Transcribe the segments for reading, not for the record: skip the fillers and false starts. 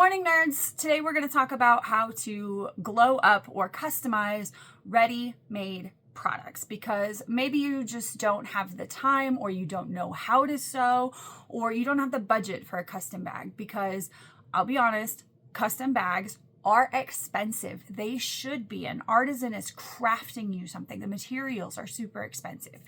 Morning nerds! Today we're going to talk about how to glow up or customize ready-made products because maybe you just don't have the time or you don't know how to sew or you don't have the budget for a custom bag because I'll be honest, custom bags are expensive. They should be. An artisan is crafting you something. The materials are super expensive.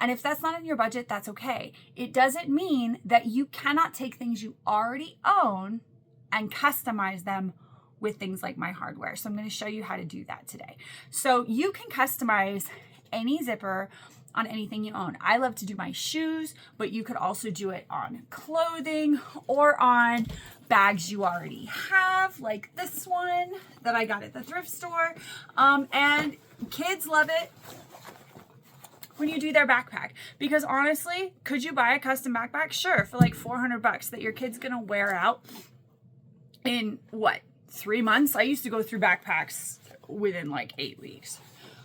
And if that's not in your budget, that's okay. It doesn't mean that you cannot take things you already own and customize them with things like My Hardware. So I'm going to show you how to do that today. So you can customize any zipper on anything you own. I love to do my shoes, but you could also do it on clothing or on bags you already have, like this one that I got at the thrift store. And kids love it when you do their backpack, because honestly, could you buy a custom backpack? Sure, for like $400 that your kid's gonna wear out in what, 3 months? I used to go through backpacks within like 8 weeks.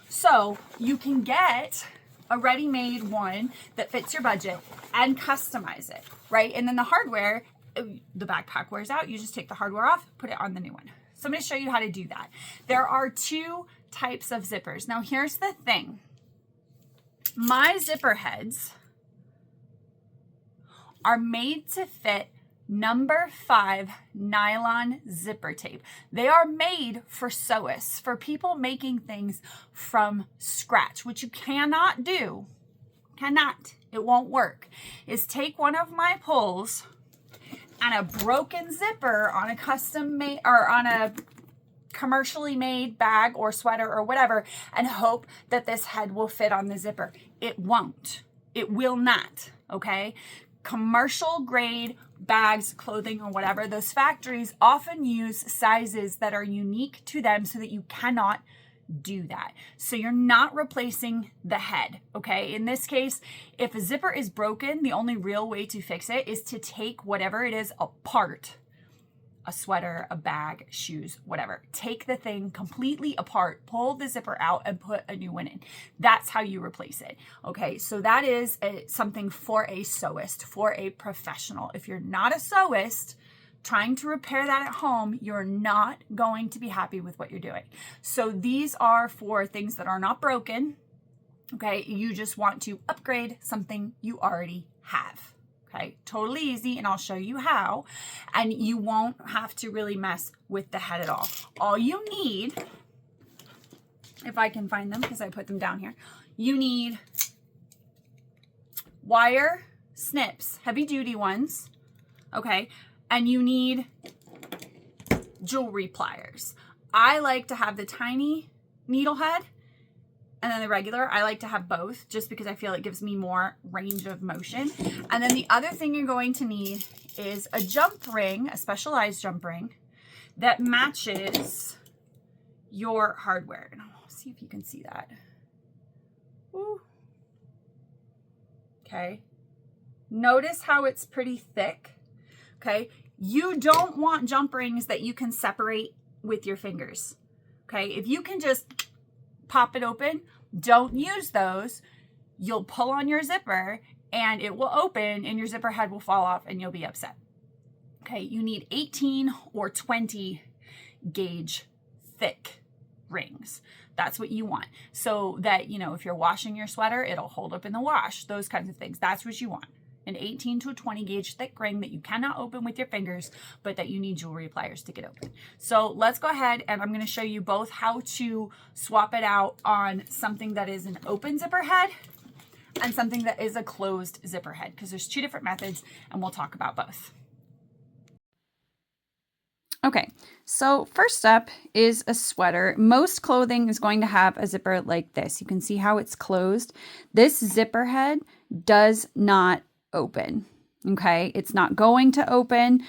So you can get a ready-made one that fits your budget and customize it, right? And then the hardware, the backpack wears out, you just take the hardware off, put it on the new one. So I'm going to show you how to do that. There are 2 types of zippers. Now here's the thing. My zipper heads are made to fit number 5 nylon zipper tape. They are made for sewists, for people making things from scratch, which you cannot do, it won't work, is take one of my pulls and a broken zipper on a custom made or on a commercially made bag or sweater or whatever and hope that this head will fit on the zipper. It won't. It will not, okay? Commercial grade bags, clothing, or whatever, those factories often use sizes that are unique to them so that you cannot do that. So you're not replacing the head, okay? In this case, if a zipper is broken, the only real way to fix it is to take whatever it is apart. A sweater, a bag, shoes, whatever. Take the thing completely apart, pull the zipper out and put a new one in. That's how you replace it. Okay, so that is something for a sewist, for a professional. If you're not a sewist, trying to repair that at home, you're not going to be happy with what you're doing. So these are for things that are not broken. Okay, you just want to upgrade something you already have. Okay, totally easy, and I'll show you how, and you won't have to really mess with the head at all. All you need, if I can find them because I put them down here, you need wire snips, heavy duty ones, okay, and you need jewelry pliers. I like to have the tiny needle head and then the regular. I like to have both just because I feel it gives me more range of motion. And then the other thing you're going to need is a jump ring, a specialized jump ring that matches your hardware. And I'll see if you can see that. Ooh. Okay. Notice how it's pretty thick. Okay. You don't want jump rings that you can separate with your fingers. Okay. If you can just pop it open, don't use those. You'll pull on your zipper and it will open and your zipper head will fall off and you'll be upset. Okay, you need 18 or 20 gauge thick rings. That's what you want. So that, you know, if you're washing your sweater, it'll hold up in the wash, those kinds of things. That's what you want. An 18 to 20 gauge thick ring that you cannot open with your fingers, but that you need jewelry pliers to get open. So let's go ahead and I'm going to show you both how to swap it out on something that is an open zipper head and something that is a closed zipper head, because there's 2 different methods and we'll talk about both. Okay, so first up is a sweater. Most clothing is going to have a zipper like this. You can see how it's closed. This zipper head does not open. Okay, it's not going to open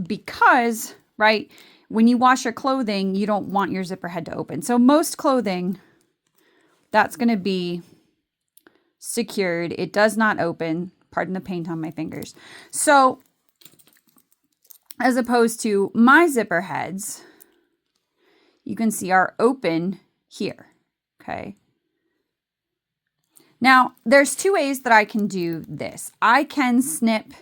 because, right, when you wash your clothing, you don't want your zipper head to open. So most clothing, that's going to be secured. It does not open. Pardon the paint on my fingers. So as opposed to my zipper heads, you can see are open here. Okay. Now, there's 2 ways that I can do this. I can snip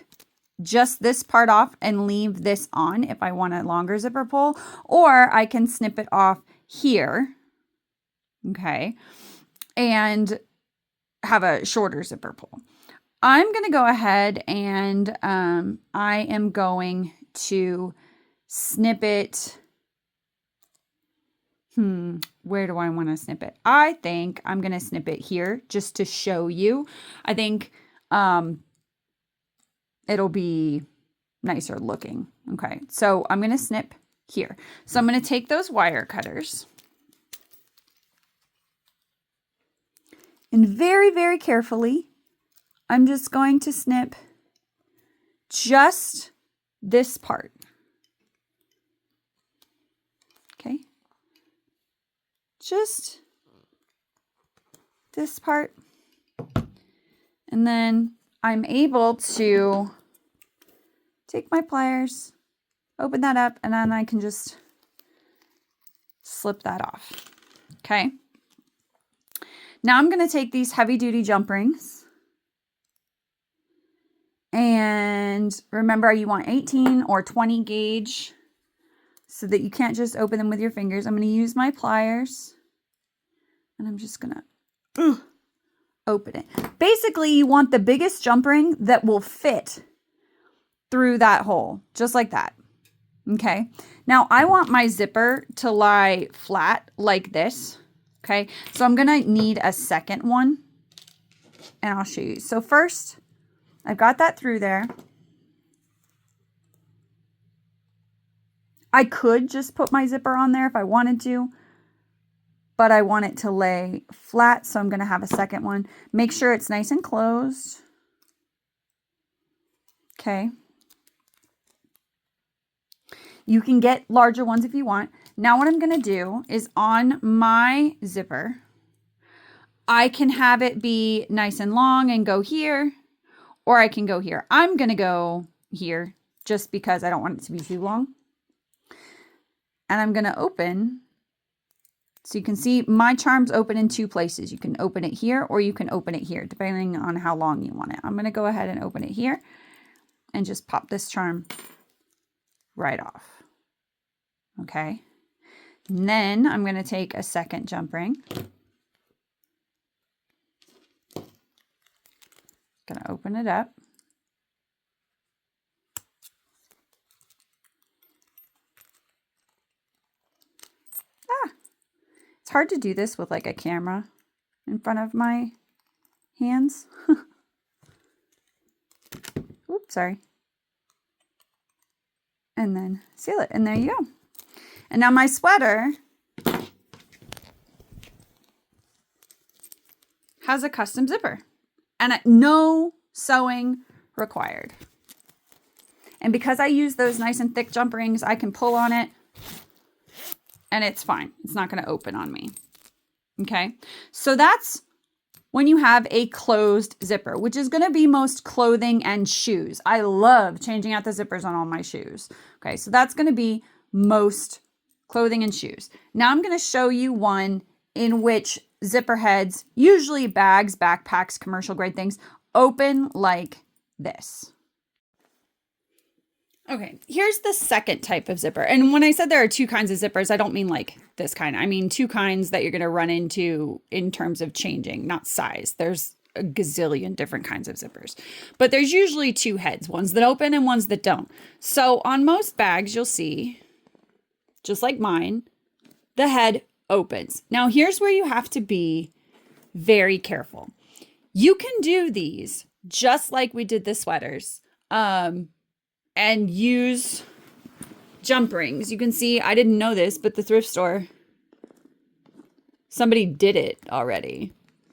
just this part off and leave this on if I want a longer zipper pull, or I can snip it off here, okay, and have a shorter zipper pull. I'm going to go ahead and I am going to snip it. Where do I want to snip it? I think I'm going to snip it here just to show you. I think it'll be nicer looking. Okay, so I'm going to snip here. So I'm going to take those wire cutters and very, very carefully, I'm just going to snip just this part. Okay. Just this part. And then I'm able to take my pliers, open that up, and then I can just slip that off. Okay. Now I'm going to take these heavy duty jump rings. And remember, you want 18 or 20 gauge so that you can't just open them with your fingers. I'm going to use my pliers and I'm just going to open it. Basically, you want the biggest jump ring that will fit through that hole, just like that. Okay. Now I want my zipper to lie flat like this. Okay. So I'm going to need a second one and I'll show you. So first, I've got that through there. I could just put my zipper on there if I wanted to, but I want it to lay flat, so I'm going to have a second one. Make sure it's nice and closed. Okay. You can get larger ones if you want. Now what I'm going to do is on my zipper, I can have it be nice and long and go here. Or I can go here. I'm going to go here just because I don't want it to be too long. And I'm going to open. So you can see my charms open in two places. You can open it here or you can open it here, depending on how long you want it. I'm going to go ahead and open it here and just pop this charm right off. Okay. And then I'm going to take a second jump ring. Going to open it up. It's hard to do this with like a camera in front of my hands. Oops, sorry. And then seal it, and there you go. And now my sweater has a custom zipper. And no sewing required. And because I use those nice and thick jump rings, I can pull on it and it's fine. It's not going to open on me. Okay. So that's when you have a closed zipper, which is going to be most clothing and shoes. I love changing out the zippers on all my shoes. Okay. So that's going to be most clothing and shoes. Now I'm going to show you one in which zipper heads, usually bags, backpacks, commercial grade things, open like this. Okay, here's the second type of zipper. And when I said there are two kinds of zippers, I don't mean like this kind. I mean two kinds that you're going to run into in terms of changing, not size. There's a gazillion different kinds of zippers. But there's usually two heads, ones that open and ones that don't. So on most bags, you'll see, just like mine, the head opens. Now here's where you have to be very careful. You can do these just like we did the sweaters and use jump rings. You can see, I didn't know this, but the thrift store, somebody did it already,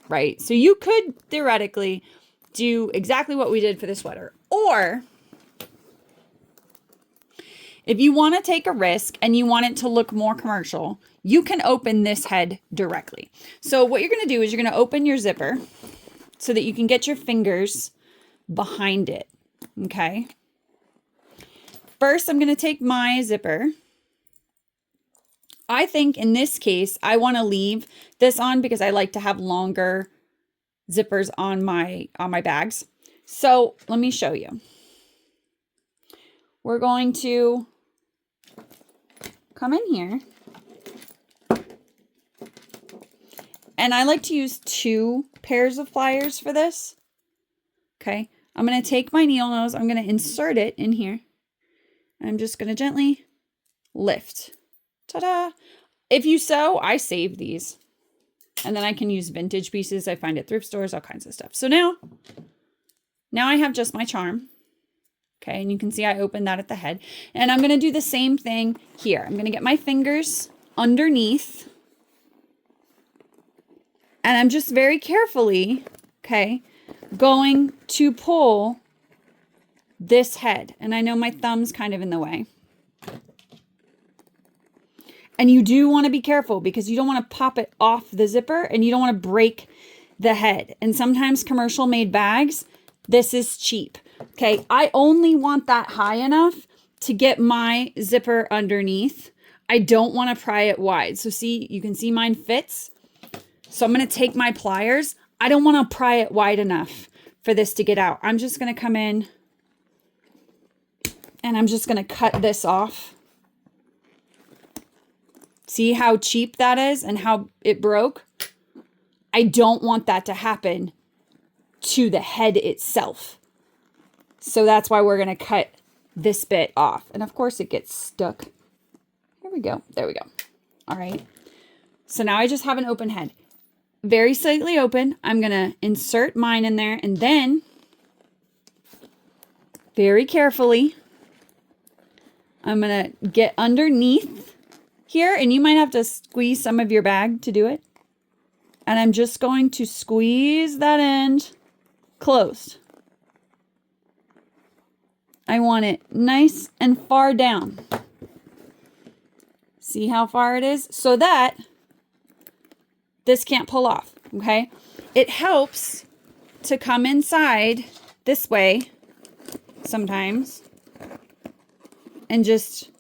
right? So you could theoretically do exactly what we did for the sweater. Or if you want to take a risk and you want it to look more commercial, you can open this head directly. So what you're going to do is you're going to open your zipper so that you can get your fingers behind it. Okay. First, I'm going to take my zipper. I think in this case, I want to leave this on because I like to have longer zippers on my bags. So let me show you. we're going to come in here. And I like to use 2 pairs of pliers for this. Okay, I'm going to take my needle nose, I'm going to insert it in here. I'm just going to gently lift. Ta-da! If you sew, I save these. And then I can use vintage pieces I find at thrift stores, all kinds of stuff. So now I have just my charm. Okay, and you can see I opened that at the head. And I'm going to do the same thing here. I'm going to get my fingers underneath. And I'm just very carefully, okay, going to pull this head. And I know my thumb's kind of in the way. And you do want to be careful because you don't want to pop it off the zipper and you don't want to break the head. And sometimes commercial made bags, this is cheap. Okay, I only want that high enough to get my zipper underneath. I don't want to pry it wide. So see, you can see mine fits. So I'm going to take my pliers. I don't want to pry it wide enough for this to get out. I'm just going to come in and I'm just going to cut this off. See how cheap that is and how it broke? I don't want that to happen to the head itself. So that's why we're going to cut this bit off. And of course it gets stuck. Here we go. There we go. All right. So now I just have an open head. Very slightly open. I'm going to insert mine in there and then very carefully, I'm going to get underneath here, and you might have to squeeze some of your bag to do it. And I'm just going to squeeze that end closed. I want it nice and far down. See how far it is? So that this can't pull off, okay? It helps to come inside this way sometimes and just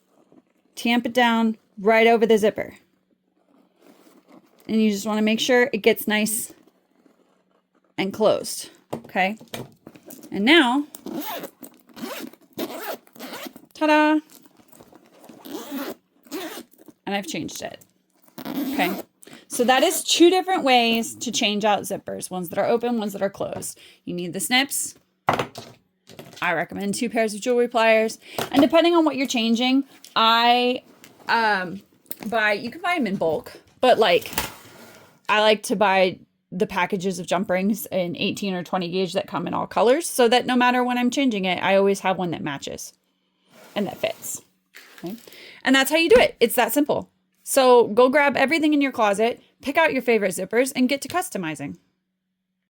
tamp it down right over the zipper. And you just want to make sure it gets nice and closed, okay? And now, ta-da! And I've changed it, okay? So that is 2 different ways to change out zippers. Ones that are open, ones that are closed. You need the snips. I recommend 2 pairs of jewelry pliers. And depending on what you're changing, you can buy them in bulk. But like, I like to buy the packages of jump rings in 18 or 20 gauge that come in all colors so that no matter when I'm changing it, I always have one that matches and that fits. Okay? And that's how you do it. It's that simple. So go grab everything in your closet, pick out your favorite zippers, and get to customizing.